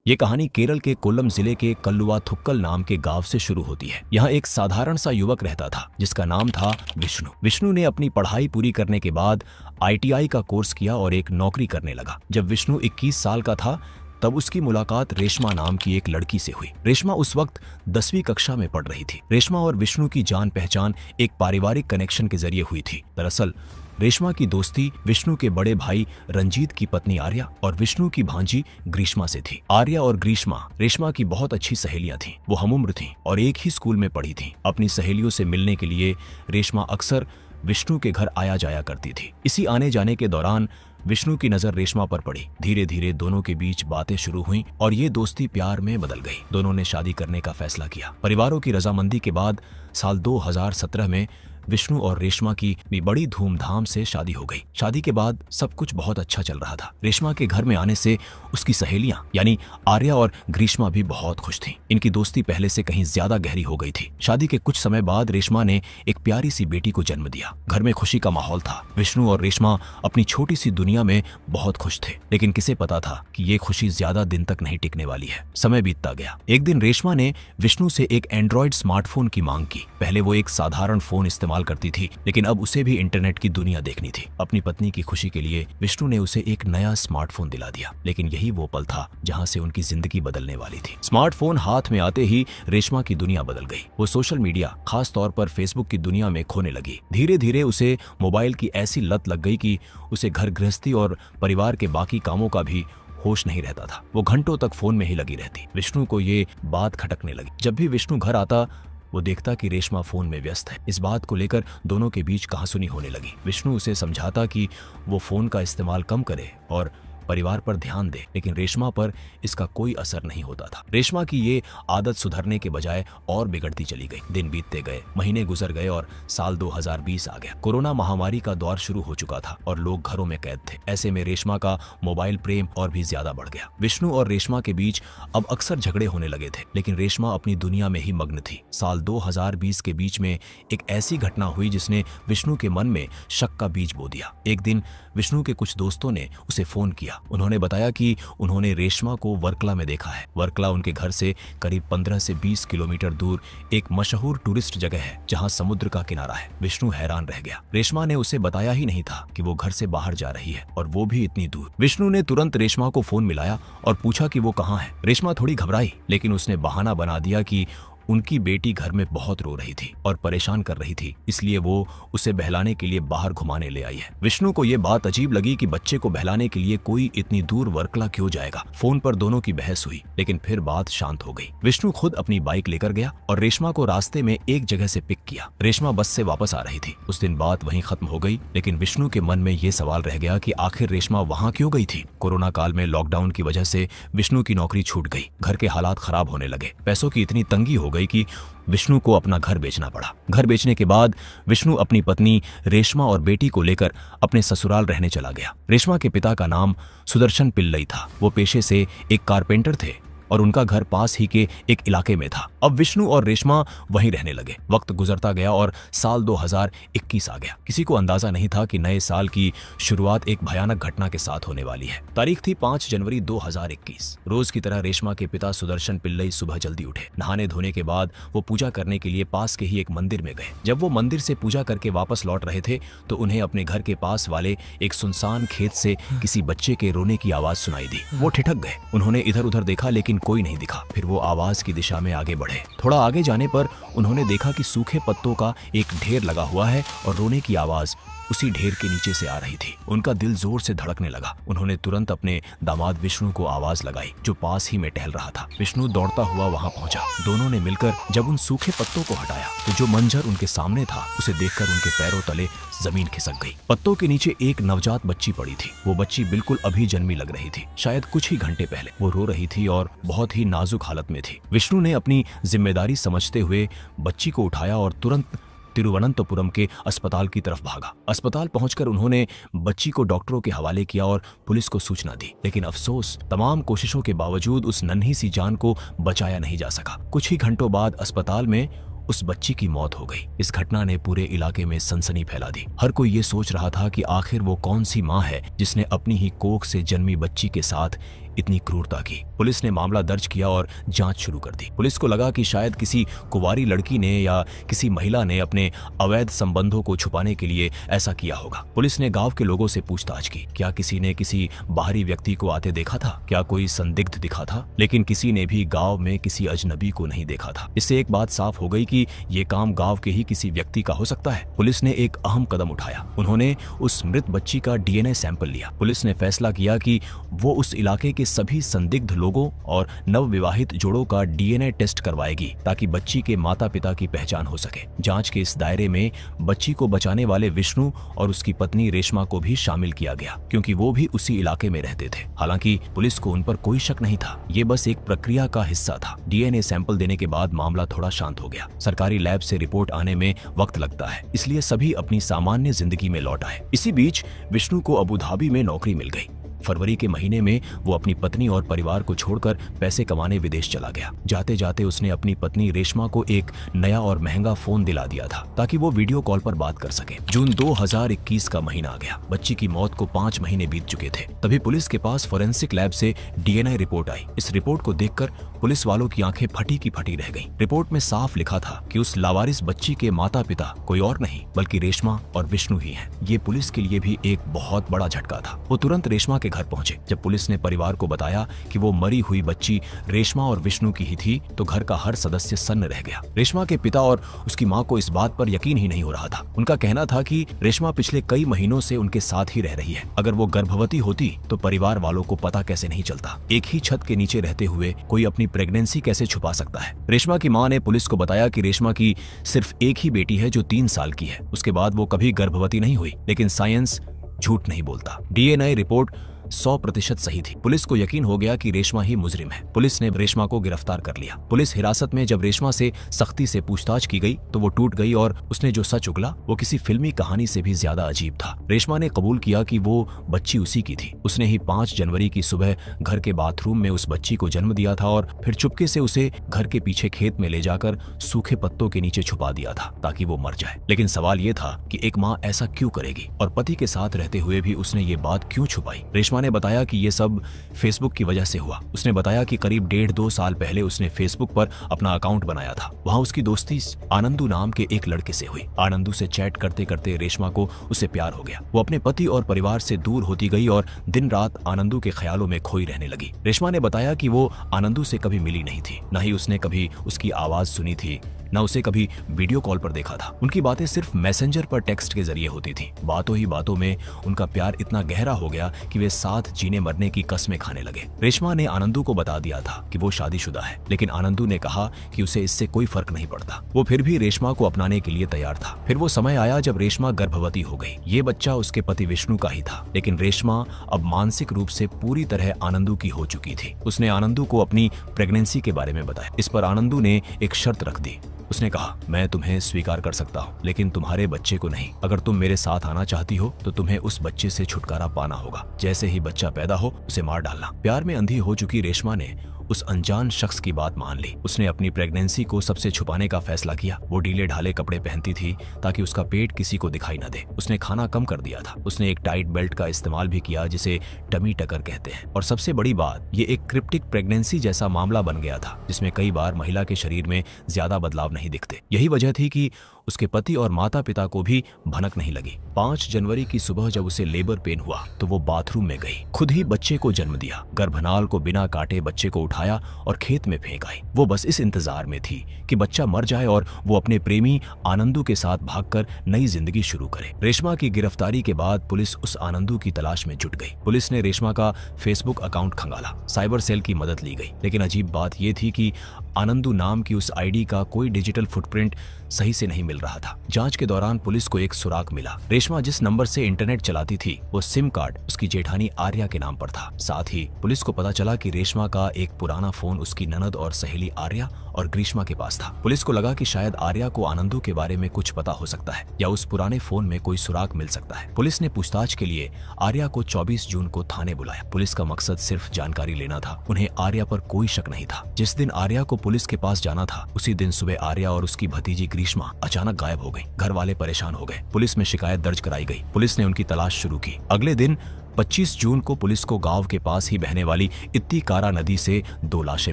ये कहानी केरल के कोल्लम जिले के कल्लुवाथुक्कल नाम के गांव से शुरू होती है। यहाँ एक साधारण सा युवक रहता था जिसका नाम था विष्णु। विष्णु ने अपनी पढ़ाई पूरी करने के बाद ITI का कोर्स किया और एक नौकरी करने लगा। जब विष्णु 21 साल का था तब उसकी मुलाकात रेशमा नाम की एक लड़की से हुई। रेशमा उस वक्त 10वीं कक्षा में पढ़ रही थी। रेशमा और विष्णु की जान पहचान एक पारिवारिक कनेक्शन के जरिए हुई थी। दरअसल रेशमा की दोस्ती विष्णु के बड़े भाई रंजीत की पत्नी आर्या और विष्णु की भांजी ग्रीष्मा से थी। आर्या और ग्रीष्मा रेशमा की बहुत अच्छी सहेलियां थीं। वो हमउम्र थीं और एक ही स्कूल में पढ़ी थीं। अपनी सहेलियों से मिलने के लिए रेशमा अक्सर विष्णु के घर आया जाया करती थी। इसी आने जाने के दौरान विष्णु की नजर रेशमा पर पड़ी। धीरे धीरे दोनों के बीच बातें शुरू हुईं और ये दोस्ती प्यार में बदल गई। दोनों ने शादी करने का फैसला किया। परिवारों की रजामंदी के बाद साल 2017 में विष्णु और रेशमा की भी बड़ी धूमधाम से शादी हो गई। शादी के बाद सब कुछ बहुत अच्छा चल रहा था। रेशमा के घर में आने से उसकी सहेलियां यानी आर्या और ग्रीष्मा भी बहुत खुश थीं। इनकी दोस्ती पहले से कहीं ज्यादा गहरी हो गई थी। शादी के कुछ समय बाद रेशमा ने एक प्यारी सी बेटी को जन्म दिया। घर में खुशी का माहौल था। विष्णु और रेशमा अपनी छोटी सी दुनिया में बहुत खुश थे, लेकिन किसे पता था कि ये खुशी ज्यादा दिन तक नहीं टिकने वाली है। समय बीतता गया। एक दिन रेशमा ने विष्णु से एक एंड्रॉइड स्मार्टफोन की मांग की। पहले वो एक साधारण फोन इस्तेमाल करती थी, लेकिन अब उसे भी इंटरनेट की दुनिया देखनी थी। अपनी पत्नी की खुशी के लिए विष्णु ने उसे एक नया स्मार्टफोन दिला दिया, लेकिन यही वो पल था जहां से उनकी जिंदगी बदलने वाली थी। स्मार्टफोन हाथ में आते ही रेशमा की दुनिया बदल गई। वो सोशल मीडिया, खास तौर पर फेसबुक की दुनिया में खोने लगी। धीरे धीरे उसे मोबाइल की ऐसी लत लग गई कि उसे घर गृहस्थी और परिवार के बाकी कामों का भी होश नहीं रहता था। वो घंटों तक फोन में ही लगी रहती। विष्णु को ये बात खटकने लगी। जब भी विष्णु घर आता वो देखता कि रेशमा फोन में व्यस्त है। इस बात को लेकर दोनों के बीच कहासुनी होने लगी। विष्णु उसे समझाता कि वो फोन का इस्तेमाल कम करे और परिवार पर ध्यान दे, लेकिन रेशमा पर इसका कोई असर नहीं होता था। रेशमा की ये आदत सुधरने के बजाय और बिगड़ती चली गई। दिन बीतते गए, महीने गुजर गए और साल 2020 आ गया। कोरोना महामारी का दौर शुरू हो चुका था और लोग घरों में कैद थे। ऐसे में रेशमा का मोबाइल प्रेम और भी ज्यादा बढ़ गया। विष्णु और रेशमा के बीच अब अक्सर झगड़े होने लगे थे, लेकिन रेशमा अपनी दुनिया में ही मग्न थी। साल 2020 के बीच में एक ऐसी घटना हुई जिसने विष्णु के मन में शक का बीज बो दिया। एक दिन विष्णु के कुछ दोस्तों ने उसे फोन किया। उन्होंने बताया कि उन्होंने रेशमा को वर्कला में देखा है। वर्कला उनके घर से करीब 15 से 20 किलोमीटर दूर एक मशहूर टूरिस्ट जगह है जहां समुद्र का किनारा है। विष्णु हैरान रह गया। रेशमा ने उसे बताया ही नहीं था कि वो घर से बाहर जा रही है और वो भी इतनी दूर। विष्णु ने तुरंत रेशमा को फोन मिलाया और पूछा कि वो कहाँ है। रेशमा थोड़ी घबराई, लेकिन उसने बहाना बना दिया कि उनकी बेटी घर में बहुत रो रही थी और परेशान कर रही थी, इसलिए वो उसे बहलाने के लिए बाहर घुमाने ले आई है। विष्णु को ये बात अजीब लगी कि बच्चे को बहलाने के लिए कोई इतनी दूर वर्कला क्यों जाएगा। फोन पर दोनों की बहस हुई, लेकिन फिर बात शांत हो गई। विष्णु खुद अपनी बाइक लेकर गया और रेशमा को रास्ते में एक जगह से पिक किया। रेशमा बस से वापस आ रही थी। उस दिन बात वहीं खत्म हो गई, लेकिन विष्णु के मन में ये सवाल रह गया कि आखिर रेशमा वहाँ क्यों गई थी। कोरोना काल में लॉकडाउन की वजह से विष्णु की नौकरी छूट गई। घर के हालात खराब होने लगे। पैसों की इतनी तंगी हो गई कि विष्णु को अपना घर बेचना पड़ा। घर बेचने के बाद विष्णु अपनी पत्नी रेशमा और बेटी को लेकर अपने ससुराल रहने चला गया। रेशमा के पिता का नाम सुदर्शन पिल्लई था। वो पेशे से एक कारपेंटर थे और उनका घर पास ही के एक इलाके में था। अब विष्णु और रेशमा वहीं रहने लगे। वक्त गुजरता गया और साल 2021 आ गया। किसी को अंदाजा नहीं था कि नए साल की शुरुआत एक भयानक घटना के साथ होने वाली है। तारीख थी 5 जनवरी 2021। रोज की तरह रेशमा के पिता सुदर्शन पिल्लई सुबह जल्दी उठे। नहाने धोने के बाद वो पूजा करने के लिए पास के ही एक मंदिर में गए। जब वो मंदिर से पूजा करके वापस लौट रहे थे तो उन्हें अपने घर के पास वाले एक सुनसान खेत से किसी बच्चे के रोने की आवाज सुनाई दी। वो ठिठक गए। उन्होंने इधर उधर देखा, लेकिन कोई नहीं दिखा। फिर वो आवाज की दिशा में आगे बढ़े। थोड़ा आगे जाने पर उन्होंने देखा कि सूखे पत्तों का एक ढेर लगा हुआ है और रोने की आवाज उसी ढेर के नीचे से आ रही थी। उनका दिल जोर से धड़कने लगा। उन्होंने तुरंत अपने दामाद विष्णु को आवाज लगाई, जो पास ही में टहल रहा था। विष्णु दौड़ता हुआ वहां पहुंचा। दोनों ने मिलकर जब उन सूखे पत्तों को हटाया तो जो मंजर उनके सामने था उसे देखकर उनके पैरों तले जमीन खिसक गई। पत्तों के नीचे एक नवजात बच्ची पड़ी थी। वो बच्ची बिल्कुल अभी जन्मी लग रही थी। शायद कुछ ही घंटे पहले वो रो रही थी और बहुत ही नाजुक हालत में थी। विष्णु ने अपनी जिम्मेदारी समझते हुए बच्ची को उठाया और तुरंत तिरुवनंतपुरम के अस्पताल की तरफ भागा। अस्पताल पहुंचकर उन्होंने बच्ची को डॉक्टरों के हवाले किया और पुलिस को सूचना दी, लेकिन अफसोस तमाम कोशिशों के बावजूद उस नन्ही सी जान को बचाया नहीं जा सका। कुछ ही घंटों बाद अस्पताल में उस बच्ची की मौत हो गई। इस घटना ने पूरे इलाके में सनसनी फैला दी। हर कोई ये सोच रहा था कि आखिर वो कौन सी माँ है जिसने अपनी ही कोख से जन्मी बच्ची के साथ इतनी क्रूरता की। पुलिस ने मामला दर्ज किया और जांच शुरू कर दी। पुलिस को लगा कि शायद किसी कुंवारी लड़की ने या किसी महिला ने अपने अवैध संबंधों को छुपाने के लिए ऐसा किया होगा। पुलिस ने गांव के लोगों से पूछताछ की, क्या किसी ने किसी बाहरी व्यक्ति को आते देखा था, क्या कोई संदिग्ध दिखा था, लेकिन किसी ने भी गांव में किसी अजनबी को नहीं देखा था। इससे एक बात साफ हो गई कि ये काम गांव के ही किसी व्यक्ति का हो सकता है। पुलिस ने एक अहम कदम उठाया। उन्होंने उस मृत बच्ची का डीएनए सैंपल लिया। पुलिस ने फैसला किया कि वो उस इलाके के सभी संदिग्ध लोगों और नवविवाहित जोड़ों का डीएनए टेस्ट करवाएगी ताकि बच्ची के माता पिता की पहचान हो सके। जांच के इस दायरे में बच्ची को बचाने वाले विष्णु और उसकी पत्नी रेशमा को भी शामिल किया गया, क्योंकि वो भी उसी इलाके में रहते थे। हालांकि पुलिस को उन पर कोई शक नहीं था, ये बस एक प्रक्रिया का हिस्सा था। डीएनए सैंपल देने के बाद मामला थोड़ा शांत हो गया। सरकारी लैब से रिपोर्ट आने में वक्त लगता है, इसलिए सभी अपनी सामान्य जिंदगी में लौट आए। इसी बीच विष्णु को अबू धाबी में नौकरी मिल गई। फरवरी के महीने में वो अपनी पत्नी और परिवार को छोड़कर पैसे कमाने विदेश चला गया। जाते जाते उसने अपनी पत्नी रेशमा को एक नया और महंगा फोन दिला दिया था ताकि वो वीडियो कॉल पर बात कर सके। जून 2021 का महीना आ गया। बच्ची की मौत को 5 महीने बीत चुके थे। तभी पुलिस के पास फोरेंसिक लैब से डीएनए रिपोर्ट आई। इस रिपोर्ट को देखकर पुलिस वालों की आंखें फटी की फटी रह गईं। रिपोर्ट में साफ लिखा था कि उस लावारिस बच्ची के माता पिता कोई और नहीं बल्कि रेशमा और विष्णु ही हैं। ये पुलिस के लिए भी एक बहुत बड़ा झटका था। वो तुरंत रेशमा के घर पहुंचे। जब पुलिस ने परिवार को बताया कि वो मरी हुई बच्ची रेशमा और विष्णु की ही थी, तो घर का हर सदस्य सन्न रह गया। रेशमा के पिता और उसकी मां को इस बात पर यकीन ही नहीं हो रहा था। उनका कहना था कि रेशमा पिछले कई महीनों से उनके साथ ही रह रही है। अगर वो गर्भवती होती तो परिवार वालों को पता कैसे नहीं चलता। एक ही छत के नीचे रहते हुए कोई अपनी प्रेगनेंसी कैसे छुपा सकता है। रेशमा की मां ने पुलिस को बताया कि रेशमा की सिर्फ एक ही बेटी है जो 3 साल की है। उसके बाद वो कभी गर्भवती नहीं हुई। लेकिन साइंस झूठ नहीं बोलता। डीएनए रिपोर्ट 100% सही थी। पुलिस को यकीन हो गया कि रेशमा ही मुजरिम है। पुलिस ने रेशमा को गिरफ्तार कर लिया। पुलिस हिरासत में जब रेशमा से सख्ती से पूछताछ की गई तो वो टूट गई और उसने जो सच उगला वो किसी फिल्मी कहानी से भी ज्यादा अजीब था। रेशमा ने कबूल किया कि वो बच्ची उसी की थी। उसने ही 5 जनवरी की सुबह घर के बाथरूम में उस बच्ची को जन्म दिया था और फिर चुपके से उसे घर के पीछे खेत में ले जाकर सूखे पत्तों के नीचे छुपा दिया था ताकि वो मर जाए। लेकिन सवाल ये था कि एक माँ ऐसा क्यों करेगी और पति के साथ रहते हुए भी उसने ये बात क्यों छुपाई। रेशमा ने बताया कि ये सब फेसबुक की वजह से हुआ। उसने बताया कि करीब 1.5-2 साल पहले उसने फेसबुक पर अपना अकाउंट बनाया था। वहाँ उसकी दोस्ती आनंदू नाम के एक लड़के से हुई। आनंदू से चैट करते करते रेशमा को उससे प्यार हो गया। वो अपने पति और परिवार से दूर होती गई और दिन रात आनंदू के ख्यालों में खोई रहने लगी। रेशमा ने बताया कि वो आनंदू से कभी मिली नहीं थी, न ही उसने कभी उसकी आवाज सुनी थी, न उसे कभी वीडियो कॉल पर देखा था। उनकी बातें सिर्फ मैसेंजर पर टेक्स्ट के जरिए होती थी। बातों ही बातों में उनका प्यार इतना गहरा हो गया कि वे साथ जीने मरने की कस्में खाने लगे। रेशमा ने आनंदू को बता दिया था कि वो शादीशुदा है, लेकिन आनंदू ने कहा कि उसे इससे कोई फर्क नहीं पड़ता। वो फिर भी रेशमा को अपनाने के लिए तैयार था। फिर वो समय आया जब रेशमा गर्भवती हो गई। ये बच्चा उसके पति विष्णु का ही था, लेकिन रेशमा अब मानसिक रूप से पूरी तरह आनंदू की हो चुकी थी। उसने आनंदू को अपनी प्रेगनेंसी के बारे में बताया। इस पर आनंदू ने एक शर्त रख दी। उसने कहा, मैं तुम्हें स्वीकार कर सकता हूँ, लेकिन तुम्हारे बच्चे को नहीं। अगर तुम मेरे साथ आना चाहती हो तो तुम्हें उस बच्चे से छुटकारा पाना होगा। जैसे ही बच्चा पैदा हो उसे मार डालना। प्यार में अंधी हो चुकी रेशमा ने उस अनजान शख्स की बात मान ली। उसने अपनी प्रेगनेंसी को सबसे छुपाने का फैसला किया। वो ढीले ढाले कपड़े पहनती थी ताकि उसका पेट किसी को दिखाई न दे। उसने खाना कम कर दिया था। उसने एक टाइट बेल्ट का इस्तेमाल भी किया जिसे टमी टकर कहते हैं। और सबसे बड़ी बात, ये एक क्रिप्टिक प्रेगनेंसी जैसा मामला बन गया था जिसमें कई बार महिला के शरीर में ज्यादा बदलाव नहीं दिखते। यही वजह थी कि उसके पति और माता पिता को भी भनक नहीं लगी। 5 जनवरी की सुबह जब उसे लेबर पेन हुआ तो वो बाथरूम में गई, खुद ही बच्चे को जन्म दिया। गर्भनाल को बिना काटे बच्चे को उठाया और खेत में फेंक आई। वो बस इस इंतजार में थी कि बच्चा मर जाए और वो अपने प्रेमी आनंदू के साथ भागकर नई जिंदगी शुरू करे। रेशमा की गिरफ्तारी के बाद पुलिस उस आनंदू की तलाश में जुट गई। पुलिस ने रेशमा का फेसबुक अकाउंट खंगाला। साइबर सेल की मदद ली गई, लेकिन अजीब बात यह थी कि आनंदू नाम की उस आईडी का कोई डिजिटल फुटप्रिंट सही से नहीं मिल रहा था। जांच के दौरान पुलिस को एक सुराग मिला। रेशमा जिस नंबर से इंटरनेट चलाती थी वो सिम कार्ड उसकी जेठानी आर्या के नाम पर था। साथ ही पुलिस को पता चला कि रेशमा का एक पुराना फोन उसकी ननद और सहेली आर्या और ग्रीष्मा के पास था। पुलिस को लगा कि शायद आर्या को आनंदू के बारे में कुछ पता हो सकता है या उस पुराने फोन में कोई सुराग मिल सकता है। पुलिस ने पूछताछ के लिए आर्या को 24 जून को थाने बुलाया। पुलिस का मकसद सिर्फ जानकारी लेना था। उन्हें आर्या पर कोई शक नहीं था। जिस दिन आर्या को पुलिस के पास जाना था उसी दिन सुबह आर्या और उसकी भतीजी ग्रीष्मा अचानक गायब हो गई। घर वाले परेशान हो गए। पुलिस में शिकायत दर्ज कराई गई। पुलिस ने उनकी तलाश शुरू की। अगले दिन 25 जून को पुलिस को गांव के पास ही बहने वाली इत्तीकारा नदी से 2 लाशें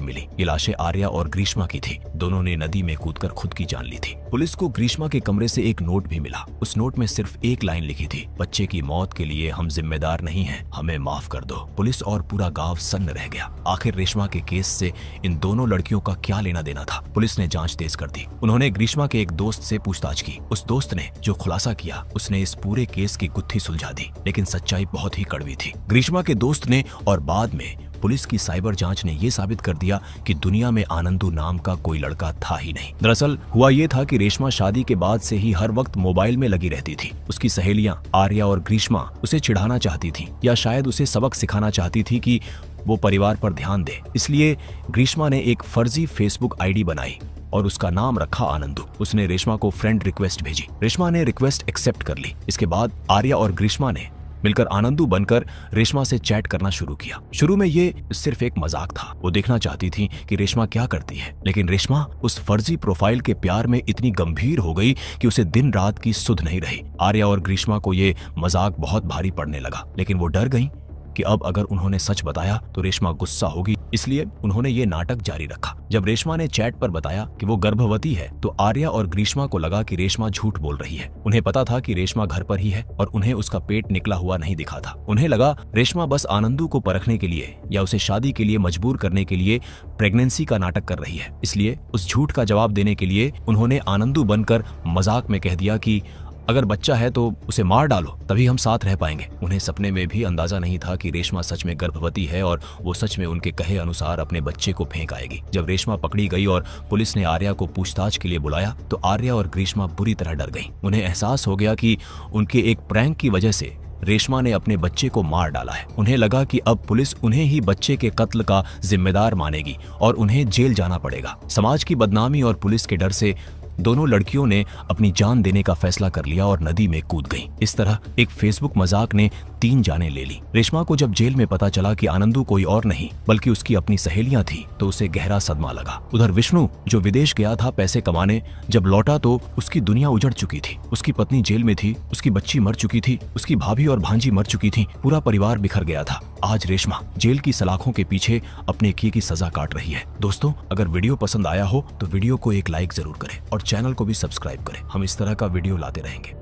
मिली। ये लाशें आर्या और ग्रीष्मा की थी। दोनों ने नदी में कूदकर खुद की जान ली थी। पुलिस को ग्रीष्मा के कमरे से एक नोट भी मिला। उस नोट में सिर्फ एक लाइन लिखी थी, बच्चे की मौत के लिए हम जिम्मेदार नहीं हैं, हमें माफ कर दो। पुलिस और पूरा गांव सन्न रह गया। आखिर रेशमा के केस से इन दोनों लड़कियों का क्या लेना देना था? पुलिस ने जांच तेज कर दी। उन्होंने ग्रीष्मा के एक दोस्त से पूछताछ की। उस दोस्त ने जो खुलासा किया, उसने इस पूरे केस की गुत्थी सुलझा दी, लेकिन सच्चाई बहुत ही कड़वी थी। ग्रीष्मा के दोस्त ने और बाद में पुलिस की साइबर जांच ने यह साबित कर दिया कि दुनिया में आनंदू नाम का कोई लड़का था ही नहीं। दरअसल हुआ ये था कि रेशमा शादी के बाद से ही हर वक्त मोबाइल में लगी रहती थी। उसकी सहेलियां आर्या और ग्रीष्मा उसे चिढ़ाना चाहती थी, या शायद उसे सबक सिखाना चाहती थी कि वो परिवार पर ध्यान दे। इसलिए ग्रीष्मा ने एक फर्जी फेसबुक आईडी बनाई और उसका नाम रखा आनंदू। उसने रेशमा को फ्रेंड रिक्वेस्ट भेजी। रेशमा ने रिक्वेस्ट एक्सेप्ट कर ली। इसके बाद आर्या और ग्रीष्मा ने मिलकर आनंदू बनकर रेशमा से चैट करना शुरू किया। शुरू में ये सिर्फ एक मजाक था। वो देखना चाहती थी कि रेशमा क्या करती है, लेकिन रेशमा उस फर्जी प्रोफाइल के प्यार में इतनी गंभीर हो गई कि उसे दिन रात की सुध नहीं रही। आर्या और ग्रीष्मा को ये मजाक बहुत भारी पड़ने लगा, लेकिन वो डर गईं कि अब अगर उन्होंने सच बताया तो रेशमा गुस्सा होगी, इसलिए उन्होंने ये नाटक जारी रखा। जब रेशमा ने चैट पर बताया कि वो गर्भवती है, तो आर्या और ग्रीष्मा को लगा कि रेशमा झूठ बोल रही है। उन्हें पता था कि रेशमा घर पर ही है और उन्हें उसका पेट निकला हुआ नहीं दिखा था। उन्हें लगा रेशमा बस आनंदू को परखने के लिए या उसे शादी के लिए मजबूर करने के लिए प्रेगनेंसी का नाटक कर रही है। इसलिए उस झूठ का जवाब देने के लिए उन्होंने आनंदू बनकर मजाक में कह दिया कि अगर बच्चा है तो उसे मार डालो, तभी हम साथ रह पाएंगे। उन्हें सपने में भी अंदाजा नहीं था कि रेशमा सच में गर्भवती है और वो सच में उनके कहे अनुसार अपने बच्चे को फेंक आएगी। जब रेशमा पकड़ी गई और पुलिस ने आर्या को पूछताछ के लिए बुलाया, तो आर्या और ग्रीष्मा बुरी तरह डर गईं। उन्हें एहसास हो गया कि उनके एक प्रैंक की वजह से रेशमा ने अपने बच्चे को मार डाला है। उन्हें लगा कि अब पुलिस उन्हें ही बच्चे के कत्ल का जिम्मेदार मानेगी और उन्हें जेल जाना पड़ेगा। समाज की बदनामी और पुलिस के डर से दोनों लड़कियों ने अपनी जान देने का फैसला कर लिया और नदी में कूद गईं। इस तरह एक फेसबुक मजाक ने 3 जानें ले ली। रेशमा को जब जेल में पता चला कि आनंदू कोई और नहीं बल्कि उसकी अपनी सहेलियां थी, तो उसे गहरा सदमा लगा। उधर विष्णु, जो विदेश गया था पैसे कमाने, जब लौटा तो उसकी दुनिया उजड़ चुकी थी। उसकी पत्नी जेल में थी, उसकी बच्ची मर चुकी थी, उसकी भाभी और भांजी मर चुकी थी, पूरा परिवार बिखर गया था। आज रेशमा जेल की सलाखों के पीछे अपने किए की सजा काट रही है। दोस्तों, अगर वीडियो पसंद आया हो तो वीडियो को एक लाइक जरूर करें और चैनल को भी सब्सक्राइब करें। हम इस तरह का वीडियो लाते रहेंगे।